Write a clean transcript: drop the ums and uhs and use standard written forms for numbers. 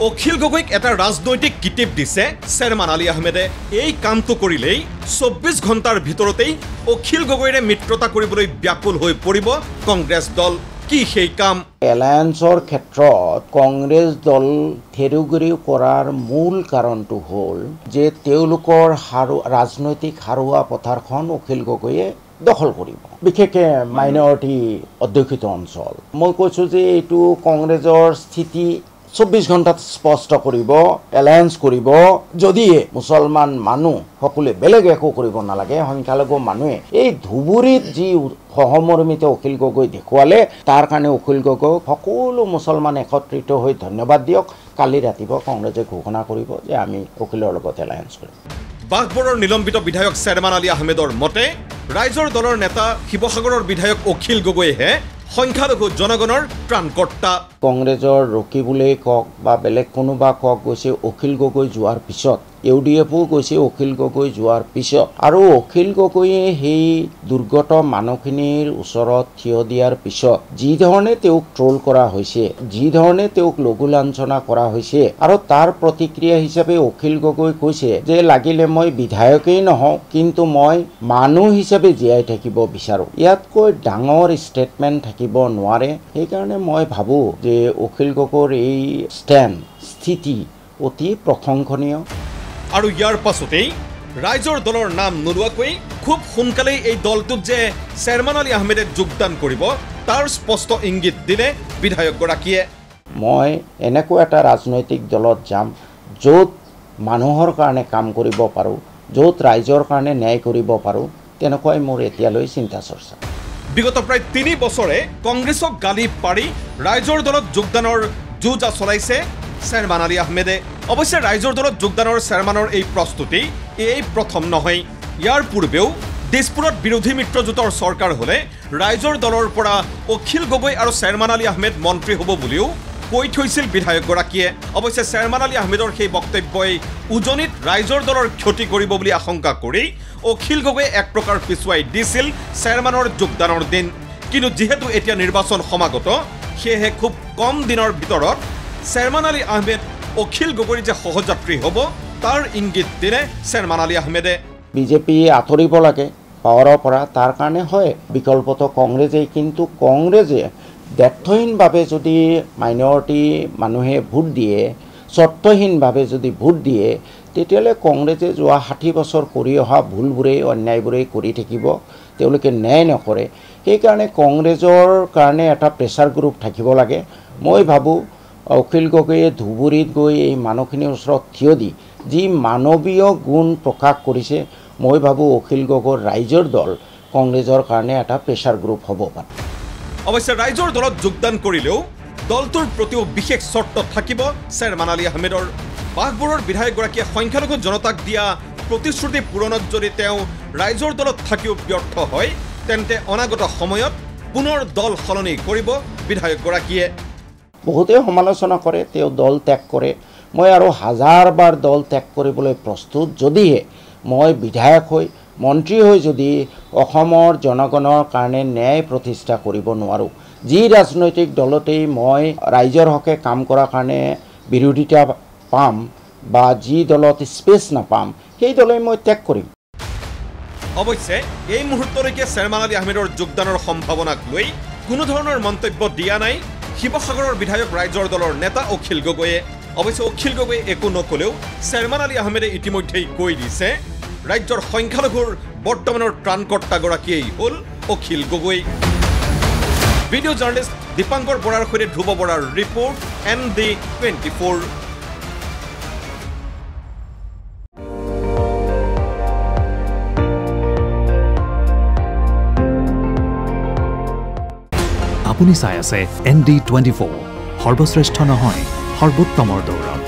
অখিল গগৈক এটা ৰাজনৈতিক কিটিপ দিছে চেয়াৰমান আলী আহমেদে। এই কামটো কৰিলেই 24 ঘণ্টাৰ ভিতৰতেই অখিল গগৈৰে মিত্ৰতা কৰিবলৈ ব্যাকুল হৈ পৰিব কংগ্ৰেছ দল। কি সেই কাম? এলায়েন্সৰ ক্ষেত্ৰত কংগ্ৰেছ দল থেৰুগুৰি কৰাৰ মূল কাৰণটো হ'ল যে তেওঁলোকৰ ৰাজনৈতিক হাৰুৱা পথাৰখন অখিল গগৈয়ে দখল কৰিব, বিশেষকৈ মাইনৰিটি অধ্যুষিত অঞ্চল। মই কৈছোঁ যে এইটো কংগ্ৰেছৰ স্থিতি 24 ঘণ্টাত স্পষ্ট কৰিব, এলায়েন্স কৰিব। যদিহে মুছলমান মানুহ সকলোৱে বেলেগ একো কৰিব নালাগে, সংখ্যালঘু মানুহে এই ধুবুৰীত যি সহমৰ্মিত অখিল গগৈ দেখুৱালে তাৰ কাৰণে অখিল গগৈক সকলো মুছলমান একত্ৰিত হৈ ধন্যবাদ দিয়ক। কালি ৰাতিপুৱা কংগ্ৰেছে ঘোষণা কৰিব যে আমি অখিলৰ লগত এলায়েন্স কৰিম। বাঘবৰৰ নিলম্বিত বিধায়ক চেয়াৰমান আলী আহমেদৰ মতে ৰাইজৰ দলৰ নেতা শিৱসাগৰৰ বিধায়ক অখিল গগৈহে সংখ্যালঘু জনগণৰ ত্ৰাণকৰ্তা। কংগ্ৰেছৰ ৰকিবুলেই কওক বা বেলেগ কোনোবা কওক গৈছে অখিল গগৈ যোৱাৰ পিছত, UDFও গৈছে অখিল গগৈ যোৱাৰ পিছত, আৰু অখিল গগৈয়ে সেই দুৰ্গত মানুহখিনিৰ ওচৰত থিয় দিয়াৰ পিছত যি ধৰণে তেওঁক ট্ৰল কৰা হৈছে, যি ধৰণে তেওঁক লঘু লাঞ্ছনা কৰা হৈছে, আৰু তাৰ প্ৰতিক্ৰিয়া হিচাপে অখিল গগৈ কৈছে যে লাগিলে মই বিধায়কেই নহওঁ কিন্তু মই মানুহ হিচাপে জীয়াই থাকিব বিচাৰোঁ। ইয়াতকৈ ডাঙৰ ষ্টেটমেণ্ট থাকিব নোৱাৰে। সেইকাৰণে মই ভাবোঁ যে অখিল গগৈৰ এই স্থিতি অতি প্ৰশংসনীয়। আৰু ইয়াৰ পাছতেই ৰাইজৰ দলৰ নাম নোলোৱাকৈ খুব সোনকালেই এই দলটোত যে চেয়াৰমান আলী আহমেদে যোগদান কৰিব তাৰ স্পষ্ট ইংগিত দিলে বিধায়কগৰাকীয়ে। মই এনেকুৱা এটা ৰাজনৈতিক দলত যাম য'ত মানুহৰ কাৰণে কাম কৰিব পাৰোঁ, য'ত ৰাইজৰ কাৰণে ন্যায় কৰিব পাৰোঁ, তেনেকুৱাই মোৰ এতিয়ালৈ চিন্তা চৰ্চা। বিগত প্ৰায় 3 বছৰে কংগ্ৰেছক গালি পাৰি ৰাইজৰ দলত যোগদানৰ যুঁজা চলাইছে চেয়াৰমান আলী আহমেদে। অৱশ্যে ৰাইজৰ দলত যোগদানৰ চেয়াৰমানৰ এই প্ৰস্তুতি এই প্ৰথম নহয়। ইয়াৰ পূৰ্বেও দিছপুৰত বিৰোধী মিত্ৰজোঁটৰ চৰকাৰ হ'লে ৰাইজৰ দলৰ পৰা অখিল গগৈ আৰু চেয়াৰমান আলী আহমেদ মন্ত্ৰী হ'ব বুলিও কৈ থৈছিল বিধায়কগৰাকীয়ে। অৱশ্যে চেয়াৰমান আলী আহমেদৰ সেই বক্তব্যই উজনিত ৰাইজৰ দলৰ ক্ষতি কৰিব বুলি আশংকা কৰি অখিল গগৈয়ে এক প্ৰকাৰ পিছুৱাই দিছিল চেয়াৰমানৰ যোগদানৰ দিন। কিন্তু যিহেতু এতিয়া নিৰ্বাচন সমাগত, সেয়েহে খুব কম দিনৰ ভিতৰত চেয়াৰমান আলী আহমেদ অখিল গগৈৰ যে সহযাত্ৰী হ'ব তাৰ ইংগিত দিলে চেয়াৰমান আলী আহমেদে। বিজেপি আঁতৰিব লাগে পাৱাৰৰ পৰা, তাৰ কাৰণে হয় বিকল্পটো কংগ্ৰেছেই। কিন্তু কংগ্ৰেছে দ্ব্যৰ্থহীনভাৱে যদি মাইনৰিটি মানুহে ভোট দিয়ে, চৰ্তহীনভাৱে যদি ভোট দিয়ে, তেতিয়াহ'লে কংগ্ৰেছে যোৱা 60 বছৰ কৰি অহা ভুলবোৰেই অন্যায়বোৰেই কৰি থাকিব, তেওঁলোকে ন্যায় নকৰে। সেইকাৰণে কংগ্ৰেছৰ কাৰণে এটা প্ৰেছাৰ গ্ৰুপ থাকিব লাগে। মই ভাবোঁ অখিল গগৈয়ে ধুবুৰীত গৈ এই মানুহখিনিৰ ওচৰত থিয় দি যি মানৱীয় গুণ প্ৰকাশ কৰিছে, মই ভাবোঁ অখিল গগৈৰ ৰাইজৰ দল কংগ্ৰেছৰ কাৰণে এটা প্ৰেছাৰ গ্ৰুপ হ'ব পাৰে। অৱশ্যে ৰাইজৰ দলত যোগদান কৰিলেও দলটোৰ প্ৰতিও বিশেষ চৰ্ত থাকিব চেয়াৰমান আলী আহমেদৰ। বাঘবৰৰ বিধায়কগৰাকীয়ে সংখ্যালঘু জনতাক দিয়া প্ৰতিশ্ৰুতি পূৰণত যদি তেওঁ ৰাইজৰ দলত থাকিও ব্যৰ্থ হয়, তেন্তে অনাগত সময়ত পুনৰ দল সলনি কৰিব বিধায়কগৰাকীয়ে। বহুতে সমালোচনা কৰে তেওঁ দল ত্যাগ কৰে। মই আৰু 1000 বাৰ দল ত্যাগ কৰিবলৈ প্ৰস্তুত, যদিহে মই বিধায়ক হৈ মন্ত্ৰী হৈ যদি অসমৰ জনগণৰ কাৰণে ন্যায় প্ৰতিষ্ঠা কৰিব নোৱাৰোঁ। যি ৰাজনৈতিক দলতেই মই ৰাইজৰ হকে কাম কৰাৰ কাৰণে বিৰোধিতা পাম বা যি দলত স্পেচ নাপাম, সেই দলেই মই ত্যাগ কৰিম। অৱশ্যে এই মুহূৰ্তলৈকে চেয়াৰমান আলী আহমেদৰ যোগদানৰ সম্ভাৱনাক লৈ কোনো ধৰণৰ মন্তব্য দিয়া নাই শিৱসাগৰৰ বিধায়ক ৰাইজৰ দলৰ নেতা অখিল গগৈয়ে। অৱশ্যে অখিল গগৈয়ে একো নকলেও চেয়াৰমান আলী আহমেদে ইতিমধ্যেই কৈ দিছে ৰাজ্যৰ সংখ্যালঘুৰ বৰ্তমানৰ ত্ৰাণকৰ্তাগৰাকীয়েই হ'ল অখিল গগৈ। ভিডিঅ' জাৰ্নেলিষ্ট দীপাংকৰ বৰাৰ সৈতে ধ্ৰুৱ বৰাৰ ৰিপৰ্ট, ND24। আপুনি চাই আছে ND24, সৰ্বশ্ৰেষ্ঠ নহয় সৰ্বোত্তমৰ দৌৰত।